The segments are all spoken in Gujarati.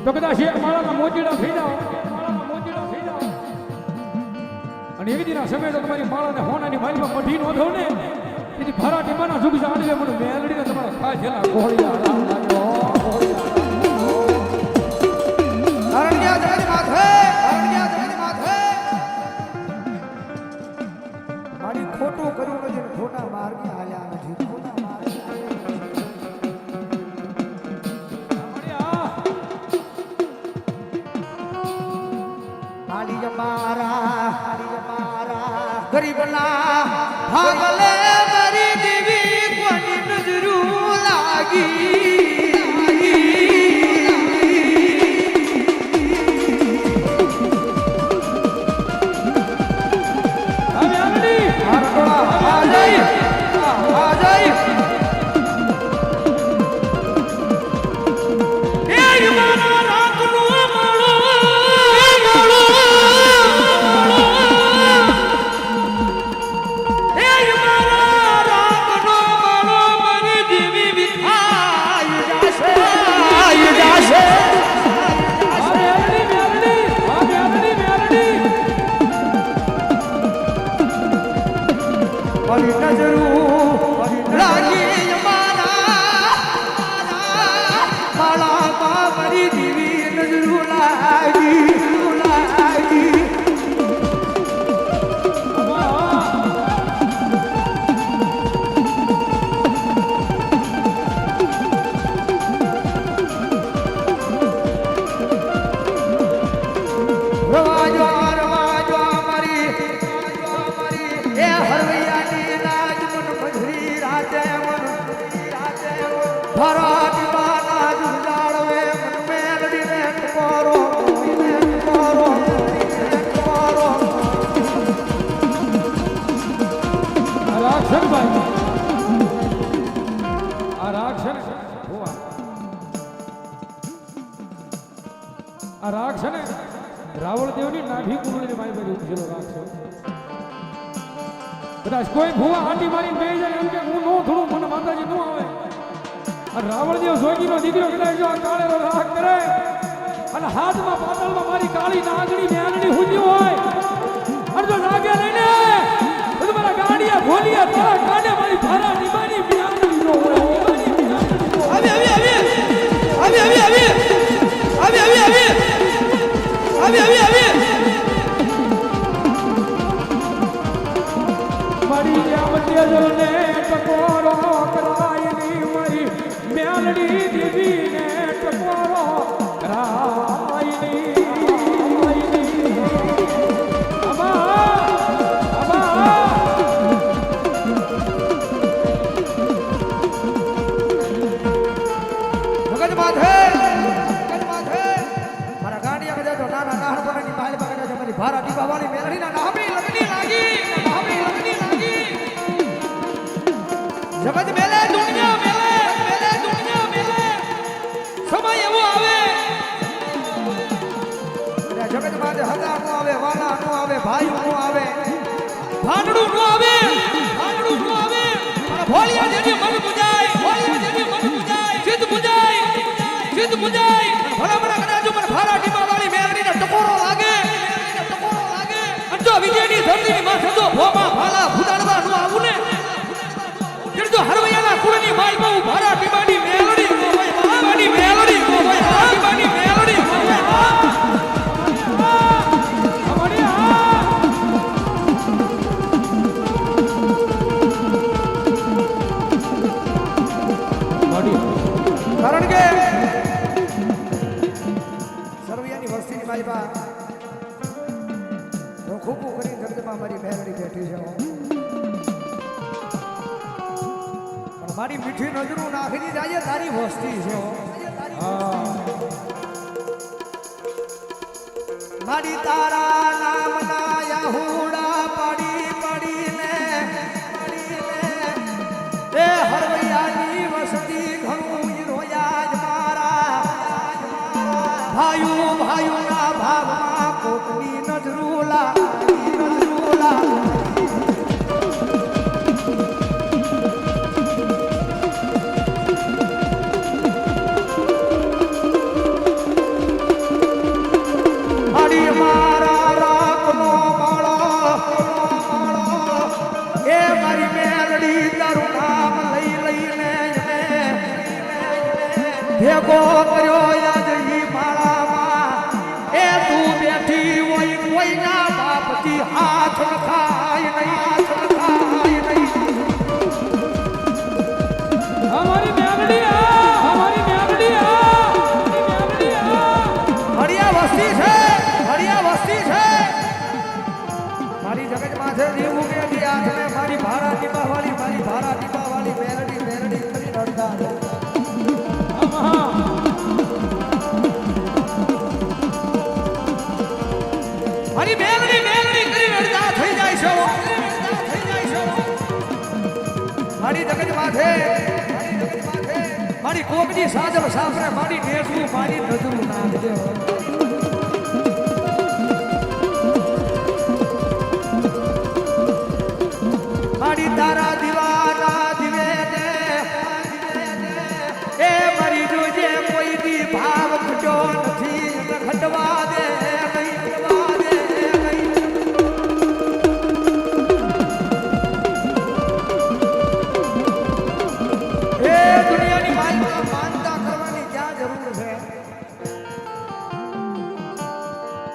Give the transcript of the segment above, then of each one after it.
તો કદાચ એક માળાના મોતીડા થઈ જાઓ અને એક દિના સમય તો તમારી માળાને હોનાની મારીમાં મઢી નો થો ને એની ભારા ટીમાના જુગ જાણીને મને મેલડીને તમારા ખાસ જેલા ઘોડિયા રામ લાગ્યો અરણ્યા જગત માથે મારી ખોટું કર્યું નથી ખોટા માર્ગે હાલ્યા નથી ખોટા માર્ગે હાલી મારા ગરીબના ભાગલે મારી દેવી કોની નજરું લાગી આ રાગ છે ને રાવણ દેવની નાભી કુંડળીની મારી બાજુ ઉભેલો રાગ છે કદાચ કોઈ ભૂવા હાંડી મારીને બેસી જાય એમ કે હું નો થોડું મને માતાજી નો આવે આ રાવણ દેવ જોગીનો દીકરો કદાચ જો આ કાળેલો રાગ કરે અને હાથમાં પાતળમાં મારી કાળી નાગણી મેલડી હુજી હોય અને જો રાગે લઈને તો મારા ગાડીયા ભોલિયા તારા કાઢે મારી ભારા નિમાની મેલડી નો હોય મારી જામતિયાને ટકોરો કરાયની મારી મેલડી દેવીને ટકોરો કરાયની ભારા દીપાવાળી મેલડીના નામની લગની લાગી જગત મેલે દુનિયા મેલે સમય એવો આવે જગત માં હગા નો આવે વાલા નો આવે ભાઈ નો આવે ભાંડડું નો આવે ભોળિયા જેની મન બુજાય ચિત્ત બુજાય ભલા ભલા કદાચ મને ભારા દીપાવાળી મેલડીના ટકોરો લાગે વિજયની ધરતીની માથે તો ભોમા ભાલા ભૂતાડવા નું આવું ને જો હરવૈયાના કુળની માઈ બહુ ભારા ટીમાની મેલડી માની મેલડી માની મેલડી કારણ કે સરવૈયાની વસ્તીની માઈ બા ખૂબું કરી જગતમાં મારી મેલડી બેઠી છે પણ મારી મીઠી નજરું નાખી જાય તારી વસ્તી છે મારી તારા નામના યાહુડા પડીને એ હરવૈયાની વસ્તી ઘણું રોયા જ મારા ભાઈઓના ભાવમાં કોકની નજરુલા ભેગો કર્યો આજ ઈ માળામાં એ તું બેઠી હોય કોઈના બાપથી હાથ નખાય નહીં હાથ નખાય નહીં અમારી મેલડી અમારી મેલડી હરિયા વસ્તી છે મારી જગતમાં છે જીવ ઉગેલી આંખને મારી ભારા દીપાવાળી મેલડી મેલડી કરી રડતા છે મારી મેલડી મેલડી કરી રડતા થઈ જાય છે મારી જગતમાં છે મારી કોકની સાજર સાપરે મારી નેસું મારી નજરું નાખજો મારી તારા દીવાના દિવે દે એ મારી જોજે કોઈ દી ભાવ ખટો નથી ખટવા દે નહીં ખટવા દે નહીં એ દુનિયાની માલમાં માનતા કરવાની ક્યાં જરૂર છે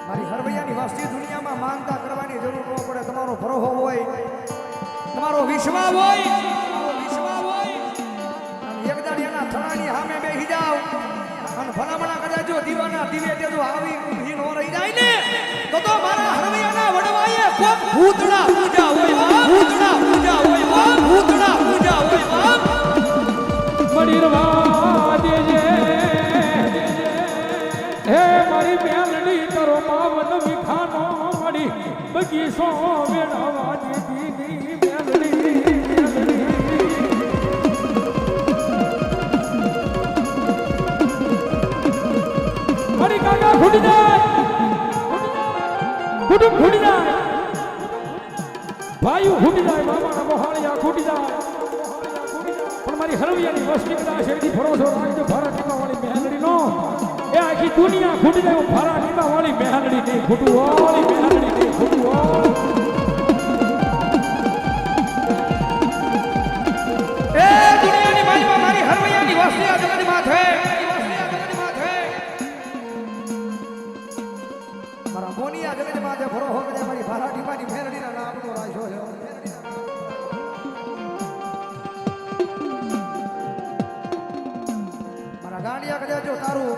મારી હરવૈયાની વસ્તી દુનિયામાં માનતા કરવાની જરૂર ન પડે તમારો ભરોહો હોય તમારો વિશ્વાસ હોય એક દાડિયાના થળાની સામે બેસી જાવ અને ભલામણા કદાચ જો દીવાના દીવે દેજો આવી ઊભી નો રહી જાય ને તો મારા હરવૈયાના વડવાએ કોક ભૂતડા પૂજા હોય ભૂતડા પૂજા હોય ભૂતડા પૂજા હોય મળી રવા દેજે હે મારી મેલડી કરો માવન વિખાનો મળી બગીચો મેળવા દીધી મારી કાકા ફૂટી જાય કુટુંબ ફૂટી જાય ભાઈઓ ફૂટી જાય મામાના મોહાળિયા ફૂટી જાય પણ મારી હરવિયાની વસ્તી કદાચ એવી ભરોસો રાખજો ભારા ટીપા વાળી મેહલડી નો એ આખી દુનિયા ફૂટી જાય ભારા ટીપા વાળી મેહલડી નહીં ફૂટું વાળી મેહલડી નહીં ફૂટું એ દુનિયાની માલમાં મારી હરવૈયાની વસ્તી આ જગતમાં છે મારા મોની આ જગતમાં છે ભરોહો કરે મારી ભારા ટીપાની મેલડીના નામનો રાખ્યો છે મારા ગાંડિયા કદાચ જો તારું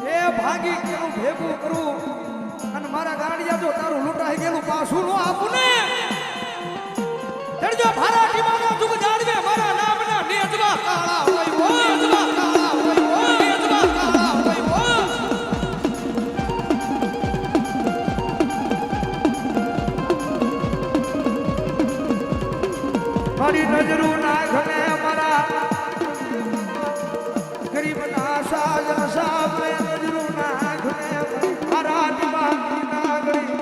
એ ભાગી કેવું ભેગું કરું અને મારા ગાંડિયા જો તારું લૂંટાઈ ગયેલું પાછું નો આપું ને જો ભારા ટીમાના દુખ જાણવે મારા નામના નેજવા કાળા હોય નેજવા કાળા હોય નેજવા કાળા હોય મારી નજરું નાખને મારા ગરીબના સાજન સામે નજરું નાખને મારા દિમાગની નાગરી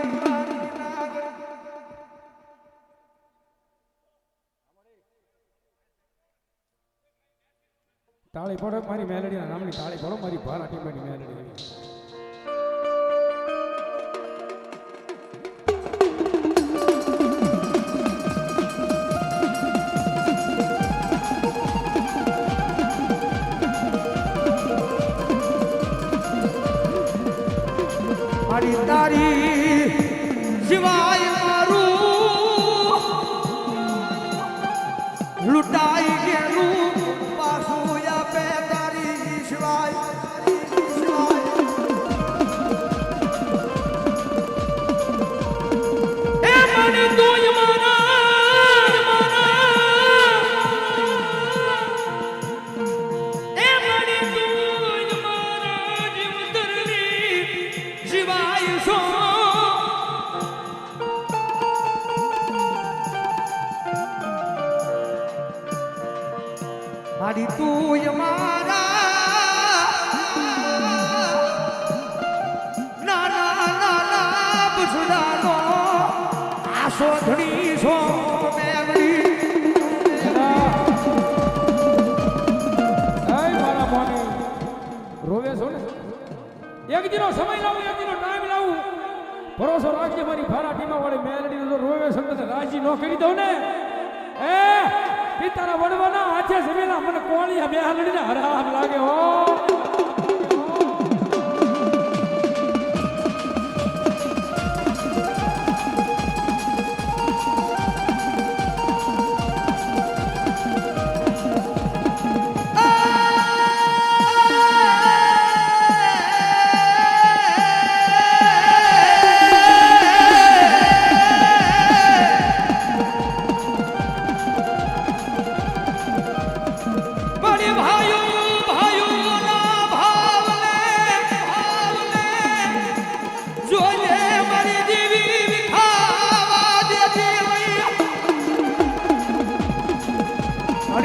તાળી પડો મારી મેલડીના નામની તાળી પડો મારી ભારા ટીમાની મેલડી મારી તારી સિવાય મારું લૂંટાઈ ગયેલું પાછું આપે તારી સિવાય એ મને તું મારી તું મારા નાના નાના બુસડાનો આસો ધણી છો મેલડી મારા મોની રોવે છો ને એક દિનો સમય લાવું એક દિનો ટાઈમ લાવું ભરોસો રાખજે મારી ભારા ટીમા વાળી મેલડી જો રોવે સંગત રાજી ન કરી દઉં ને એ પિતારા વડવાના હાથે જમેલા મને કોળિયા બેહાલડીને હરામ લાગે હો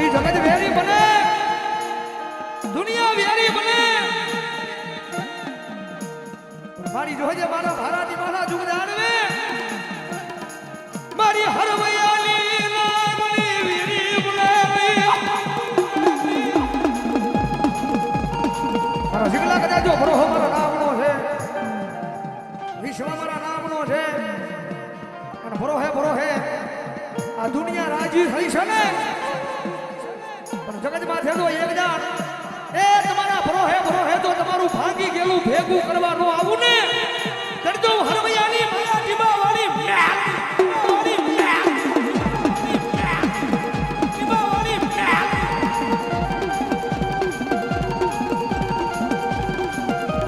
જગત વેરી બને દુનિયા વેરી બને મારી જોજે મારા ભારાની માલા જુગ જાણવે મારી હરવૈયાની લાગણી વેરી બને મારા જીગલા કદાચ જો ભરો મારા નામનો છે વિશ્વ મારા નામનો છે અને ભરો હે આ દુનિયા રાજી થઈ છે ને જગત માં થેલો એક જાણ એ તમારા ભરો હે તો તમારું ભાગી ગયેલું ભેગું કરવાનું આવું ને કરજો હરવૈયાની માયા ટીબાવાળી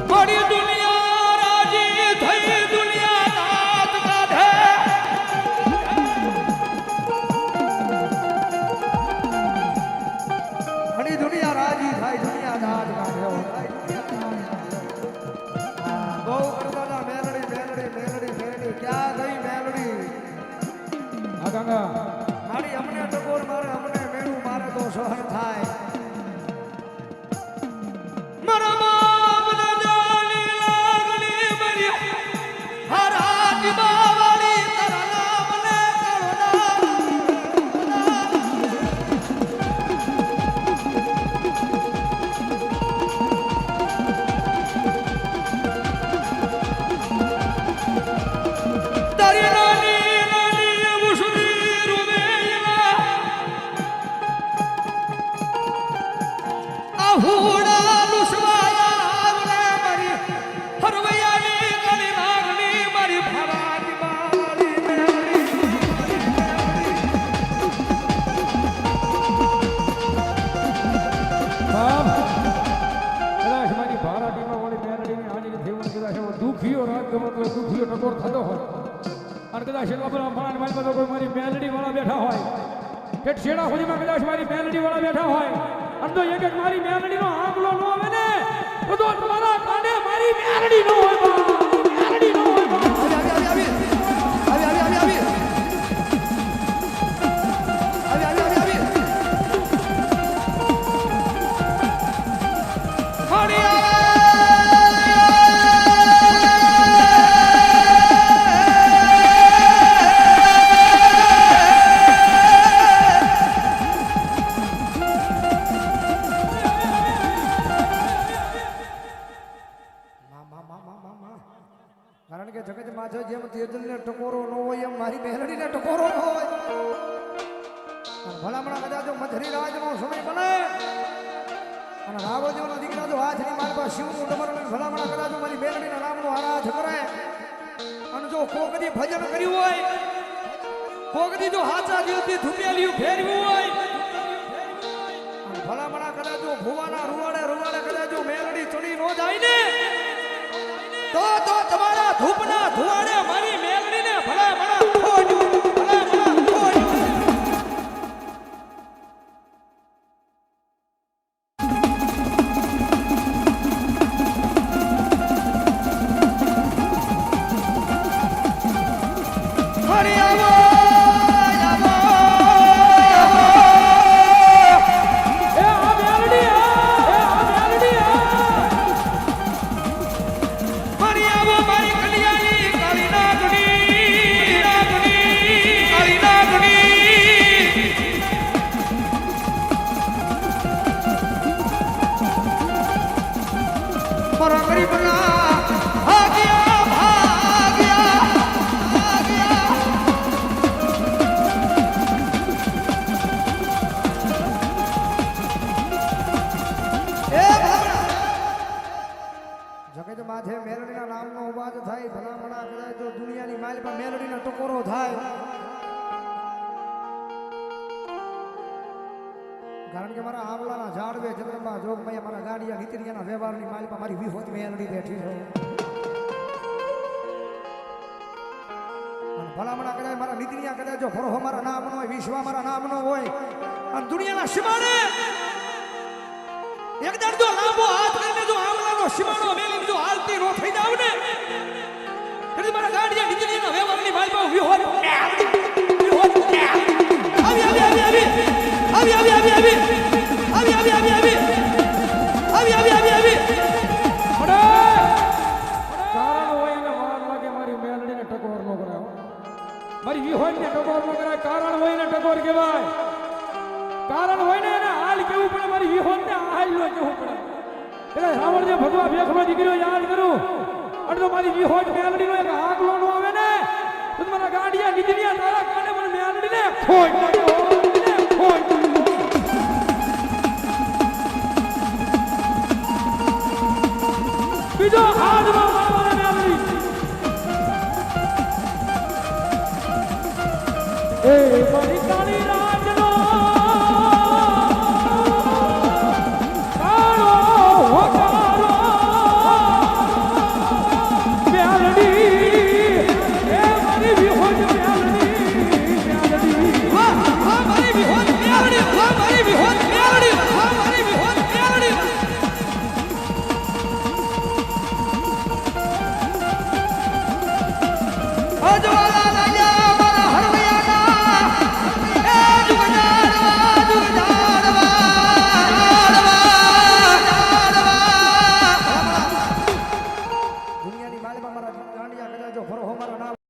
મારી દુનિયા રાજી થઈ દુનિયા દાંત કાઢે દુનિયા રાજી થાય દુનિયા દાદ કાઢ્યો બહુ કરતા મેલડી ક્યાં ગઈ મેલડી હા કાકા મારી અમને ટકોર મારે અમને મેળું મારે તો સહન થાય મારા બાપને જાની લાગણી મરી હરા દીવાવાળી તારા નામને દુખીઓ રાત ગમતો દુખીઓ ટકોર થતો હોય અને કદાચ કોઈ મારી મેલડી વાળા બેઠા હોય કે છેડા સુધીમાં કદાચ મારી મેલડી વાળા બેઠા હોય અને તો એક મારી મેલડીનો આંકલો ન આવે ને તો તમારા કાને મારી મેલડી ન હોય મેલડી ન હોય કારણ કે જગત માં જેમ તેજલને ટકોરો ન હોય એમ મારી મેલડીને ટકોરો ન હોય ભલામણા કદાચ મધરી રાજનો સમય બને અને રાવણદેવનો દીકરા જો હાથની મારી પાસે શિવનું ડમરણ ભલામણા કદાચ મારી મેલડીના નામનો આરાધ કરે અને જો કોકદી ભજન કર્યું હોય કોકદી જો હાચા દિલથી ધૂપેલિયું ફેરવ્યું હોય ભલામણા કદાચ જો ભુવાના રૂવાડે કદાચ જો મેલડી ચડી ન જાય ને તો તમારા ધૂપના ધુવાડે મારી મેલડીને ભલામણા ખોડ્યું હરિ આવો માથે મેલડીના નામનો અવાજ થાય ભલામણા કદાચ જો દુનિયાની માલ પર મેલડીનો ટકોરો થાય કારણ કે મારા આંબલાના ઝાડવે જગદંબા જોગમૈયા મારા ગાડિયા નીતિરિયાના વ્યવહારની માલ પર મારી વિહોત મેલડી બેઠી છે અને ભલામણા કદાચ મારા નીતિરિયા કદાચ જો ફરો મારા નામનો હોય વિશ્વ મારા નામનો હોય અને દુનિયાના સીમાડે એકદમ જો લાંબો હાથ કરીને જો આમલાનો સીમાડો મેલીને જો હાલતી નો થઈ જાવ ને એટલે મારા ગાડિયા નીતિરિયાના વ્યવહારની માલ પર વિહોત આવી આવી આવી આવી આવી આવી આવી આવી આવી આવી આવી આવી આવી આવી આવી અરે કારણ હોય એને વાર લાગે મારી મેલડીને ટકોર નો કરાય મારી વિહોણને ટકોર નો કરાય કારણ હોય ને ટકોર કહેવાય કારણ હોય ને એને હાલ કેવું પડે મારી વિહોણને હાલ નો કેવું પડે એટલે રાવણ જે ભગવા ભેખનો દીકરીઓ યાદ કરું એટલે મારી વિહોણ મેલડીનો એક આગલો નો આવે ને તો મારા ગાડિયા નીકળ્યા તારા કાને મને મેલડીને ખોઈ નાખ્યો બીજો હાથમાં મારવાને મેલડી એ મારી કાળી રાજનો કાળો હોકારો મેલડી એ મારી વિહોજ મેલડી વાહ વાહ મારી વિહોત મેલડી વાહ મારી વિહોત મેલડી વાહ મારી વિહોત મેલડી આજો